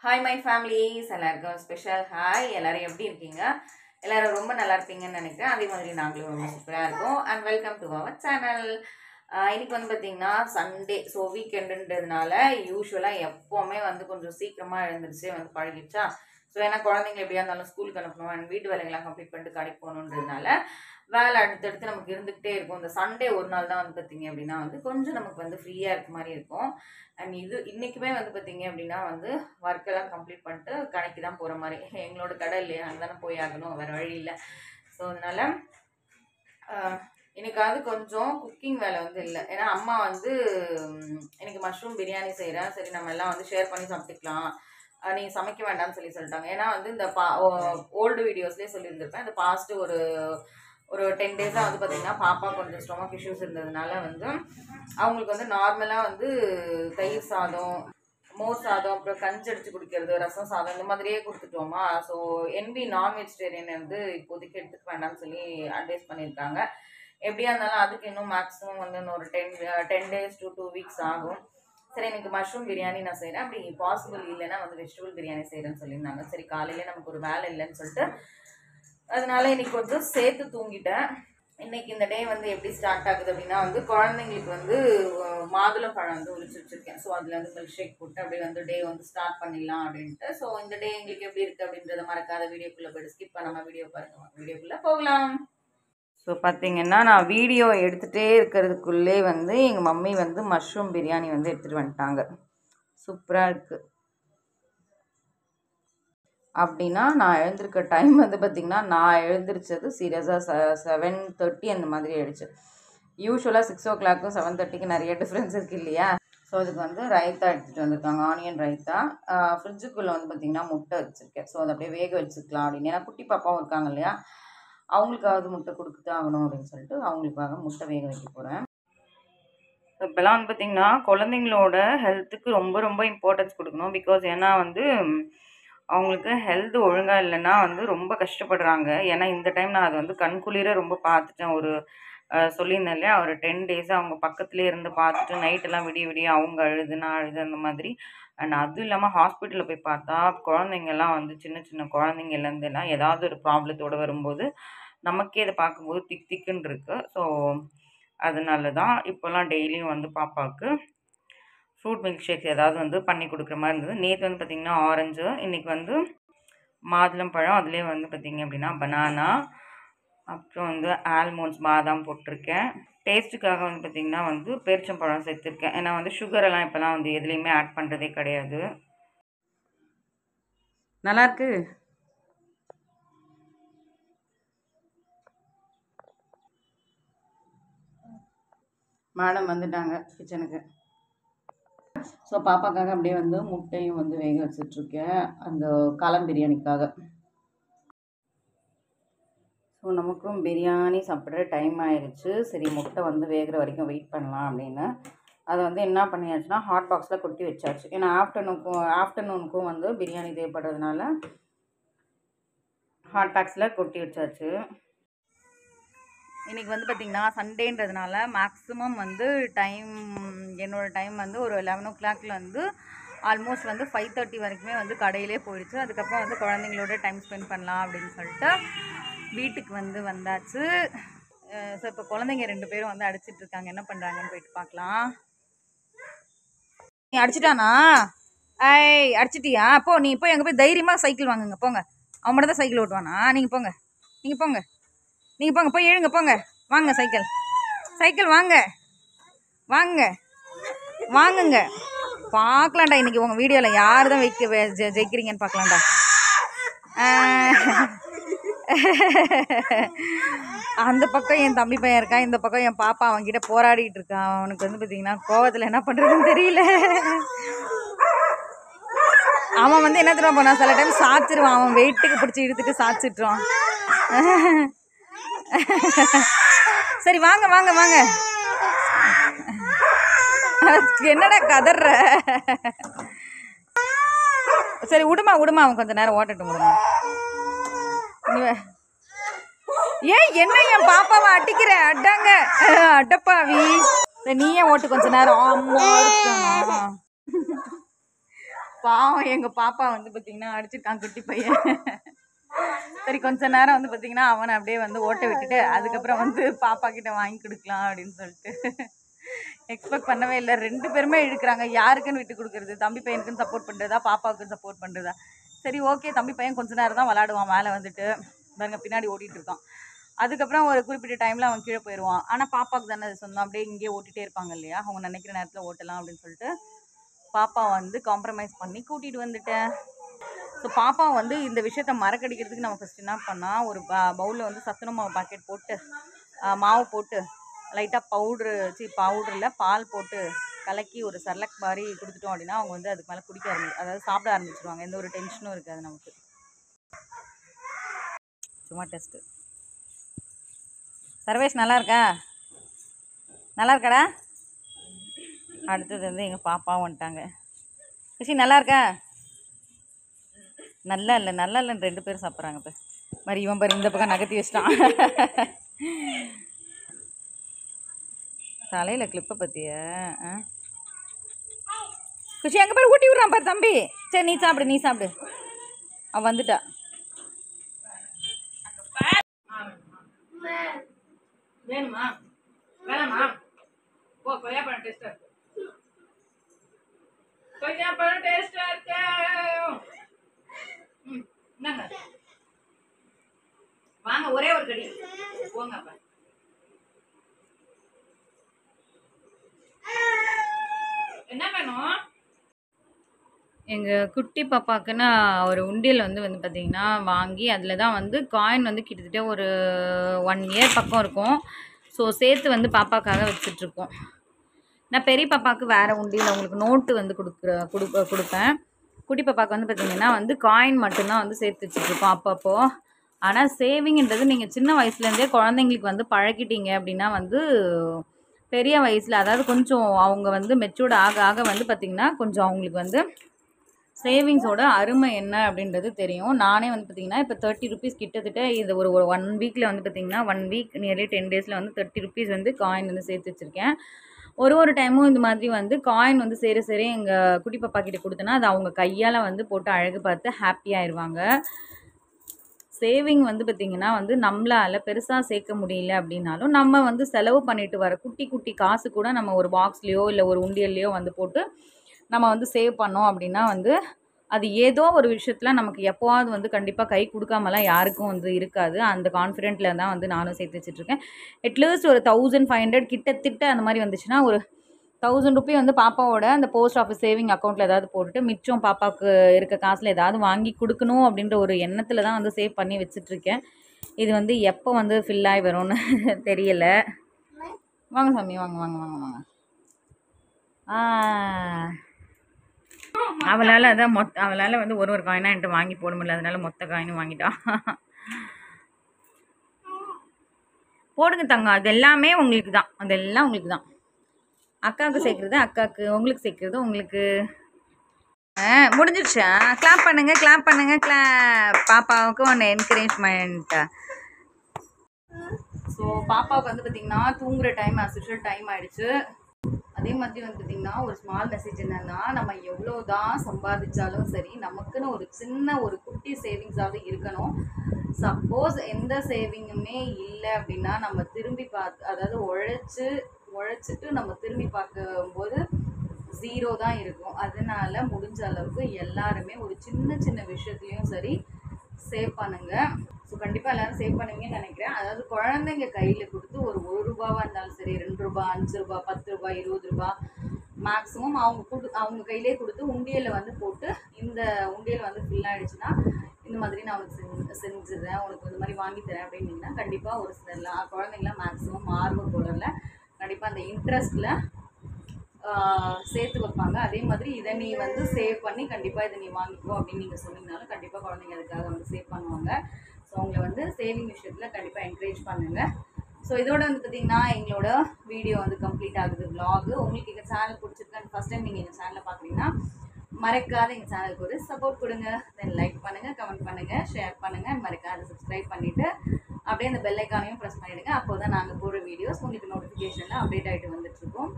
Hi my families, எல்லாருக்கும் special hi. எல்லோரும் எப்படி இருக்கீங்க? எல்லோரும் ரொம்ப நல்லா இருப்பீங்கன்னு நினைக்கிறேன். அதே மாதிரி நாங்களும் ரொம்ப சூப்பராக இருக்கோம். And welcome to our channel. இன்னைக்கு வந்து பார்த்தீங்கன்னா சண்டே, ஸோ வீக்கெண்டுன்றதுனால யூஸ்வலாக எப்போவுமே வந்து கொஞ்சம் சீக்கிரமாக எழுந்திரிச்சு வந்து பழகிடுச்சா. ஸோ ஏன்னா குழந்தைங்க எப்படியா இருந்தாலும் ஸ்கூலுக்கு அனுப்பணும் அண்ட் வீட்டு வேலைகள்லாம் கம்ப்ளீட் பண்ணிட்டு கடைக்கு போகணுன்றதுனால வேலை அடுத்தடுத்து நமக்கு இருந்துகிட்டே இருக்கும். இந்த சண்டே ஒரு நாள் தான் வந்து பார்த்தீங்க அப்படின்னா வந்து கொஞ்சம் நமக்கு வந்து ஃப்ரீயாக இருக்க மாதிரி இருக்கும். அண்ட் இன்றைக்குமே வந்து பார்த்தீங்க அப்படின்னா வந்து ஒர்க்கெல்லாம் கம்ப்ளீட் பண்ணிட்டு கடைக்கு தான் போகிற மாதிரி. எங்களோட கடை இல்லையா, அங்கே தானே போய் ஆகணும், வேறு வழி இல்லை. ஸோ அதனால் எனக்காவது கொஞ்சம் குக்கிங் வேலை வந்து இல்லை. ஏன்னா அம்மா வந்து எனக்கு மஷ்ரூம் பிரியாணி செய்கிறேன், சரி நம்ம எல்லாம் வந்து ஷேர் பண்ணி சாப்பிட்டுக்கலாம், நீங்கள் சமைக்க வேண்டாம்னு சொல்லிட்டாங்க. ஏன்னா வந்து இந்த ஓல்டு வீடியோஸ்லேயே சொல்லியிருந்திருப்பேன். இந்த பாஸ்ட்டு ஒரு 10 டேஸாக வந்து பார்த்திங்கன்னா பாப்பா கொஞ்சம் ஸ்டொமக் இஷ்யூஸ் இருந்ததுனால வந்து அவங்களுக்கு வந்து நார்மலாக வந்து தயிர் சாதம், மோர் சாதம், அப்புறம் கஞ்சி அடித்து குடிக்கிறது, ரசம் சாதம் இந்த மாதிரியே கொடுத்துட்டோமா. ஸோ நான் வெஜிடேரியன் வந்து இப்போதைக்கு எடுத்துக்க வேண்டாம்னு சொல்லி அட்வைஸ் பண்ணியிருக்காங்க. எப்படியா இருந்தாலும் அதுக்கு இன்னும் மேக்ஸிமம் வந்து இன்னொரு 10 டேஸ் to 2 வீக்ஸ் ஆகும். சரி, எனக்கு மஷ்ரூம் பிரியாணி நான் செய்கிறேன், அப்படி பாசிபிள் இல்லைன்னா வந்து வெஜிடபிள் பிரியாணி செய்கிறேன்னு சொல்லியிருந்தாங்க. சரி, காலையில் நமக்கு ஒரு வேலை இல்லைன்னு சொல்லிட்டு அதனால இன்னைக்கு கொஞ்சம் சேர்த்து தூங்கிட்டேன். இன்னைக்கு இந்த டே வந்து எப்படி ஸ்டார்ட் ஆகுது அப்படின்னா வந்து குழந்தைங்களுக்கு வந்து மாதுளம் பழம் வந்து உரிச்சு வச்சிருக்கேன். ஸோ அதில் வந்து மில்க் ஷேக் போட்டு அப்படியே வந்து டே வந்து ஸ்டார்ட் பண்ணிடலாம் அப்படின்ட்டு. ஸோ இந்த டே எங்களுக்கு எப்படி இருக்குது அப்படின்றத மறக்காத வீடியோக்குள்ளே போய்ட்டு ஸ்கிப் பண்ணாமல் வீடியோ பாருங்க. வீடியோக்குள்ளே போகலாம். ஸோ பார்த்தீங்கன்னா நான் வீடியோ எடுத்துகிட்டே இருக்கிறதுக்குள்ளே வந்து எங்கள் மம்மி வந்து மஷ்ரூம் பிரியாணி வந்து எடுத்துகிட்டு வந்துட்டாங்க. சூப்பராக இருக்குது. அப்படின்னா நான் எழுந்திருக்க டைம் வந்து பார்த்திங்கன்னா நான் எழுந்திரிச்சது சீரியஸாக 7:30 அந்த மாதிரி ஆயிடுச்சு. யூஸ்வலாக 6 o'clock 7:30 நிறைய டிஃப்ரென்ஸ் இருக்குது இல்லையா. ஸோ அதுக்கு வந்து ரைத்தா எடுத்துகிட்டு வந்திருக்காங்க, ஆனியன் ரைத்தா. ஃப்ரிட்ஜுக்குள்ளே வந்து பார்த்திங்கன்னா முட்டை வச்சுருக்கேன். ஸோ அதை அப்படியே வேக வச்சுக்கலாம் அப்படின்னு. ஏன்னா குட்டி பாப்பாவும் இருக்காங்க இல்லையா, அவங்களுக்காவது முட்டை கொடுத்துட்டு ஆகணும் அப்படின்னு சொல்லிட்டு அவங்களுக்காக முட்டை வேக வைக்க போகிறேன். இப்போல்லாம் வந்து பார்த்திங்கன்னா குழந்தைங்களோட ஹெல்த்துக்கு ரொம்ப ரொம்ப இம்பார்ட்டன்ஸ் கொடுக்கணும். பிகாஸ் ஏன்னா வந்து அவங்களுக்கு ஹெல்த் ஒழுங்காக இல்லைன்னா வந்து ரொம்ப கஷ்டப்படுறாங்க. ஏன்னா இந்த டைம் நான் அதை வந்து கண்குளிர ரொம்ப பார்த்துட்டேன். சொல்லியிருந்தேன் இல்லையா, ஒரு 10 டேஸ் அவங்க பக்கத்துலேயே இருந்து பார்த்துட்டு நைட்டெல்லாம் விடிய அவங்க அழுது நான் அழுது அந்த மாதிரி. அண்ட் அதுவும் இல்லாமல் ஹாஸ்பிட்டலில் போய் பார்த்தா குழந்தைங்கள்லாம் வந்து சின்ன சின்ன குழந்தைங்கள்லேருந்துலாம் ஏதாவது ஒரு ப்ராப்ளத்தோடு வரும்போது நமக்கே அதை பார்க்கும்போது திக்குன்னு இருக்குது. ஸோ அதனால தான் இப்போல்லாம் டெய்லியும் வந்து பாப்பாவுக்கு ஃப்ரூட் மில்க் ஷேக் ஏதாவது வந்து பண்ணி கொடுக்குற மாதிரி இருந்தது. நேற்று வந்து பார்த்திங்கன்னா ஆரஞ்சு, இன்றைக்கி வந்து மாதுளம் பழம், அதுலேயே வந்து பார்த்திங்க அப்படின்னா பனானா, அப்புறம் வந்து ஆல்மண்ட்ஸ் பாதாம் போட்டிருக்கேன். டேஸ்ட்டுக்காக வந்து பார்த்திங்கன்னா வந்து பேரிச்சம்பழம் சேர்த்துருக்கேன். ஏன்னா வந்து சுகரெல்லாம் இப்போலாம் வந்து எதுலேயுமே ஆட் பண்ணுறதே கிடையாது. நல்லாயிருக்கு. மேடம் வந்துட்டாங்க கிச்சனுக்கு. ஸோ பாப்பாக்காக அப்படியே வந்து முட்டையும் வந்து வேக வச்சிட்ருக்கேன் அந்த காளான் பிரியாணிக்காக. ஸோ நமக்கும் பிரியாணி சாப்பிட்ற டைம் ஆயிடுச்சு. சரி, முட்டை வந்து வேகிற வரைக்கும் வெயிட் பண்ணலாம் அப்படின்னு அதை வந்து என்ன பண்ணியாச்சுன்னா ஹாட் பாக்ஸில் கொட்டி வச்சாச்சு. ஏன்னா ஆஃப்டர்நூனுக்கும் வந்து பிரியாணி தேவைப்படுறதுனால ஹாட் பாக்ஸில் கொட்டி வச்சாச்சு. இன்றைக்கி வந்து பார்த்திங்கன்னா சண்டேன்றதுனால மேக்ஸிமம் வந்து என்னோடய டைம் வந்து ஒரு 11 o'clock வந்து ஆல்மோஸ்ட் வந்து 5:30 வரைக்குமே வந்து கடையிலே போயிடுச்சு. அதுக்கப்புறம் வந்து குழந்தைங்களோட டைம் ஸ்பெண்ட் பண்ணலாம் அப்படின்னு சொல்லிட்டு வீட்டுக்கு வந்து வந்தாச்சு. ஸோ இப்போ குழந்தைங்க 2 பேரும் வந்து அடிச்சிட்ருக்காங்க. என்ன பண்ணுறாங்கன்னு போயிட்டு பார்க்கலாம். நீ அடிச்சிட்டானா? அடிச்சிட்டியா? நீ போய் அங்கே போய் தைரியமாக சைக்கிள் வாங்குங்க, போங்க. அவன் மட்டும் தான் சைக்கிள் ஓட்டுவானா? நீங்கள் போங்க போய் எழுங்க, போங்க, வாங்க, சைக்கிள் வாங்குங்க. பார்க்கலாம்டா இன்றைக்கி உங்கள் வீடியோவில் யார் தான் ஜெயிக்கிறீங்கன்னு பார்க்கலாம்டா. அந்த பக்கம் என் தம்பி பையன் இருக்கான், இந்த பக்கம் என் பாப்பா அவன்கிட்ட போராடிட்டு இருக்கான். அவனுக்கு வந்து பார்த்திங்கன்னா கோவத்தில் என்ன பண்ணுறதுன்னு தெரியல. அவன் வந்து என்ன தெரியுமா பண்ணான், சில டைம் சாச்சிருவான். அவன் வெயிட்டுக்கு பிடிச்சி இழுத்துட்டு சாச்சிட்றான். சரி, வாங்க. என்னடா கதற? சரி, விடுமா அவன் கொஞ்சம் நேரம் ஓட்டட்டும். விடுமா. என்ன என் பாப்பாவை அடிக்கிற? அட்டாங்க அடப்பாவி. நீயே ஓட்டு கொஞ்ச நேரம். அம்மா இருக்கா? பாவம் எங்கள் பாப்பா வந்து பார்த்திங்கன்னா அடிச்சிருக்கான் குட்டி பையன். சரி கொஞ்ச நேரம் வந்து பார்த்திங்கன்னா அவனை அப்படியே வந்து ஓட்ட விட்டுட்டு அதுக்கப்புறம் வந்து பாப்பா கிட்ட வாங்கி கொடுக்கலாம் அப்படின்னு சொல்லிட்டு எக்ஸ்பெக்ட் பண்ணவே இல்லை. 2 பேருமே இழுக்கிறாங்க. யாருக்குன்னு விட்டு கொடுக்குறது? தம்பி பையனுக்குன்னு சப்போர்ட் பண்ணுறதா பாப்பாவுக்குன்னு சப்போர்ட் பண்ணுறதா? சரி ஓகே, தம்பி பையன் கொஞ்ச நேரம் தான் விளாடுவான், மேலே வந்துட்டு பாருங்க பின்னாடி ஓட்டிகிட்டு இருக்கான். அதுக்கப்புறம் ஒரு குறிப்பிட்ட டைமில் அவன் கீழே போயிடுவான். ஆனால் பாப்பாவுக்கு தானே அது சொந்தம், அப்படியே இங்கேயே ஓட்டிகிட்டே இருப்பாங்க இல்லையா, அவங்க நினைக்கிற நேரத்தில் ஓட்டலாம் அப்படின்னு சொல்லிட்டு பாப்பா வந்து காம்ப்ரமைஸ் பண்ணி கூட்டிகிட்டு வந்துட்டேன். ஸோ பாப்பா வந்து இந்த விஷயத்த மறக்கடிக்கிறதுக்கு நம்ம ஃபஸ்ட் என்ன பண்ணால், ஒரு பவுலில் வந்து சத்துணவு மாவு பாக்கெட் போட்டு மாவு போட்டு லைட்டாக பவுடரில் பால் போட்டு கலக்கி ஒரு சர்லக் மாதிரி கொடுத்துட்டோம் அப்படின்னா அவங்க வந்து அதுக்கு மேலே குடிக்க அதாவது சாப்பிட ஆரம்பிச்சிருவாங்க. எந்த ஒரு டென்ஷனும் இருக்காது நமக்கு. சும்மா டெஸ்ட்டு. சர்வேஷ் நல்லா இருக்கா? நல்லா இருக்காடா? அடுத்தது வந்து எங்கள் பாப்பாவும் வந்துட்டாங்க. ரிஷி நல்லா இருக்கா? நல்லா இல்லைன்னு 2 பேரும் சாப்பிட்றாங்க. இப்போ மாதிரி இவன் பாரு இந்த பக்கம் நகர்த்தி வச்சிட்டான். தலையில் கிளிப்பை பற்றிய குஷி அங்கே போய் ஊட்டி விட்றான் பாரு தம்பி. சரி நீ சாப்பிடு. அவன் வந்துட்டா. வேணுமா வேணாமா? ஓ கொய்யாப்பழம் டேஸ்ட்டாக இருக்கு. கொய்யாப்பழம் டேஸ்ட்டாக இருக்கு. என்னங்க வாங்க ஒரே ஒரு கடி போங்க. அப்ப என்ன வேணும்? எங்கள் குட்டி பாப்பாக்குன்னா ஒரு உண்டியல் வந்து பார்த்திங்கன்னா வாங்கி அதில் தான் வந்து காயின் வந்து கிட்டத்தட்ட ஒரு 1 இயர் பக்கம் இருக்கும். ஸோ சேர்த்து வந்து பாப்பாக்காக வச்சிட்ருக்கோம். நான் பெரிய பாப்பாவுக்கு வேறு உண்டியல் அவங்களுக்கு நோட்டு வந்து கொடுப்பேன். குட்டி பாப்பாவுக்கு வந்து பார்த்திங்கன்னா வந்து காயின் மட்டும்தான் வந்து சேர்த்து வச்சுட்ருக்கோம் அப்பப்போ. ஆனால் சேவிங்ன்றது நீங்கள் சின்ன வயசுலேருந்தே குழந்தைங்களுக்கு வந்து பழக்கிட்டீங்க அப்படின்னா வந்து பெரிய வயசில் அதாவது கொஞ்சம் அவங்க வந்து மெச்சூர்ட் ஆக வந்து பார்த்திங்கன்னா கொஞ்சம் அவங்களுக்கு வந்து சேவிங்ஸோட அருமை என்ன அப்படின்றது தெரியும். நானே வந்து பார்த்திங்கன்னா இப்போ 30 ருபீஸ் கிட்டத்தட்ட இது ஒரு 1 வீக்கில் வந்து பார்த்திங்கன்னா 1 வீக் நியர்லி 10 டேஸில் வந்து 30 ருபீஸ் வந்து காயின் வந்து சேர்த்து வச்சுருக்கேன். ஒரு டைமும் இந்த மாதிரி வந்து காயின் வந்து சேர எங்கள் குட்டி பாப்பா கிட்ட கொடுத்தேன்னா அது அவங்க கையால் வந்து போட்டு அழகு பார்த்து ஹாப்பியாகிடுவாங்க. சேவிங் வந்து பார்த்திங்கன்னா வந்து நம்மளால் பெருசாக சேர்க்க முடியல அப்படின்னாலும் நம்ம வந்து செலவு பண்ணிட்டு வர குட்டி காசு கூட நம்ம ஒரு பாக்ஸ்லேயோ இல்லை ஒரு உண்டியல்லையோ வந்து போட்டு நம்ம வந்து சேவ் பண்ணோம் அப்படின்னா வந்து அது ஏதோ ஒரு விஷயத்தில் நமக்கு எப்போவாவது வந்து கண்டிப்பாக கை கொடுக்காமலாம் யாருக்கும் வந்து இருக்காது. அந்த கான்ஃபிடென்ட்டில் தான் வந்து நானும் சேர்த்து வச்சுட்ருக்கேன். அட்லீஸ்ட் ஒரு 1500 கிட்டத்தட்ட அந்த மாதிரி வந்துச்சுன்னா ஒரு 1000 ருபி வந்து பாப்பாவோட அந்த போஸ்ட் ஆஃபீஸ் சேவிங் அக்கௌண்ட்டில் ஏதாவது போட்டுட்டு மிச்சம் பாப்பாவுக்கு இருக்க காசில் ஏதாவது வாங்கி கொடுக்கணும் அப்படின்ற ஒரு எண்ணத்தில் தான் வந்து சேவ் பண்ணி வச்சிட்ருக்கேன். இது வந்து எப்போ வந்து ஃபில் ஆகி வரும்னு தெரியலை. வாங்க சாமி வாங்க. அவளால் அவளால் வந்து ஒரு காயினாக என்கிட்ட வாங்கி போட முடியல, அதனால மொத்த காயினும் வாங்கிட்டா. போடுங்க தங்க, அது எல்லாமே உங்களுக்கு தான், அதெல்லாம் உங்களுக்கு தான். அக்காவுக்கு சேர்க்குறது அக்காவுக்கு, உங்களுக்கு சேர்க்குறது உங்களுக்கு. முடிஞ்சிடுச்சா? கிளாப் பண்ணுங்க கிளாப். பாப்பாவுக்கு ஒன்று என்கரேஜ்மெண்ட். ஸோ பாப்பாவுக்கு வந்து பார்த்திங்கன்னா தூங்குகிற டைம் அஸ்யூஷுவல் டைம் ஆகிடுச்சு. அதே மாதிரி வந்து பார்த்திங்கன்னா ஒரு ஸ்மால் மெசேஜ் என்னென்னா, நம்ம எவ்வளோ தான் சம்பாதிச்சாலும் சரி நமக்குன்னு ஒரு சின்ன ஒரு குட்டி சேவிங்ஸாவது இருக்கணும். சப்போஸ் எந்த சேவிங்குமே இல்லை அப்படின்னா நம்ம திரும்பி அதாவது உழைச்சிட்டு நம்ம திரும்பி பார்க்கும்போது 0 தான் இருக்கும். அதனால முடிஞ்ச அளவுக்கு எல்லாருமே ஒரு சின்ன விஷயத்துலையும் சரி சேவ் பண்ணுங்கள். ஸோ கண்டிப்பாக எல்லோரும் சேவ் பண்ணுவீங்கன்னு நினைக்கிறேன். அதாவது குழந்தைங்க கையில் கொடுத்து ஒரு ரூபாவாக இருந்தாலும் சரி, 2 ரூபா, 5 ரூபா, 10 ரூபா, 20 ரூபா மேக்ஸிமம் அவங்க கையிலே கொடுத்து உண்டியலில் வந்து போட்டு இந்த உண்டியல் வந்து ஃபில் ஆகிடுச்சுன்னா இந்த மாதிரி நான் உனக்கு செஞ்சிடுறேன், உனக்கு இந்த மாதிரி வாங்கித்தரேன் அப்படின்னீங்கன்னா கண்டிப்பாக ஒரு சில குழந்தைங்களாம் மேக்ஸிமம் ஆர்வ கோலரில் கண்டிப்பாக அந்த இன்ட்ரெஸ்ட்டில் சேர்த்து வைப்பாங்க. அதே மாதிரி இதை நீ வந்து சேவ் பண்ணி கண்டிப்பாக இதை நீ வாங்கிக்கோ அப்படின்னு நீங்கள் சொன்னீங்கனாலும் கண்டிப்பாக குழந்தைங்க அதுக்காக வந்து சேவ் பண்ணுவாங்க. ஸோ அவங்களை வந்து சேவிங் விஷயத்தில் கண்டிப்பாக என்கரேஜ் பண்ணுங்கள். ஸோ இதோட வந்து பார்த்திங்கன்னா எங்களோட வீடியோ வந்து கம்ப்ளீட் ஆகுது. விலாகு உங்களுக்கு எங்கள் சேனல் பிடிச்சிருக்கேன் ஃபஸ்ட் டைம் நீங்கள் எங்கள் சேனலை பார்க்குறீங்கன்னா மறக்காத எங்கள் சேனலுக்கு ஒரு சப்போர்ட் கொடுங்க. தென் லைக் பண்ணுங்கள், கமெண்ட் பண்ணுங்கள், ஷேர் பண்ணுங்கள், மறக்காத சப்ஸ்கிரைப் பண்ணிவிட்டு அப்படியே அந்த பெல் ஐக்கானையும் ப்ரெஸ் பண்ணிவிடுங்க. அப்போ தான் நாங்கள் போடுற வீடியோஸ் உங்களுக்கு நோட்டிஃபிகேஷனில் அப்டேட் ஆகிட்டு வந்துட்டுருக்கோம்.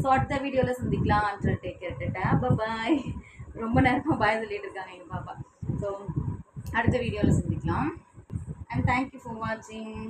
ஸோ அடுத்த வீடியோவில் சந்திக்கலாம். Until take care, Tata, bye bye. ரொம்ப நேரமாக பாய் சொல்லிட்டு இருக்காங்க எங்கள் பாப்பா. ஸோ அடுத்த வீடியோவில் சந்திக்கலாம். அண்ட் தேங்க்யூ ஃபார் வாட்சிங்.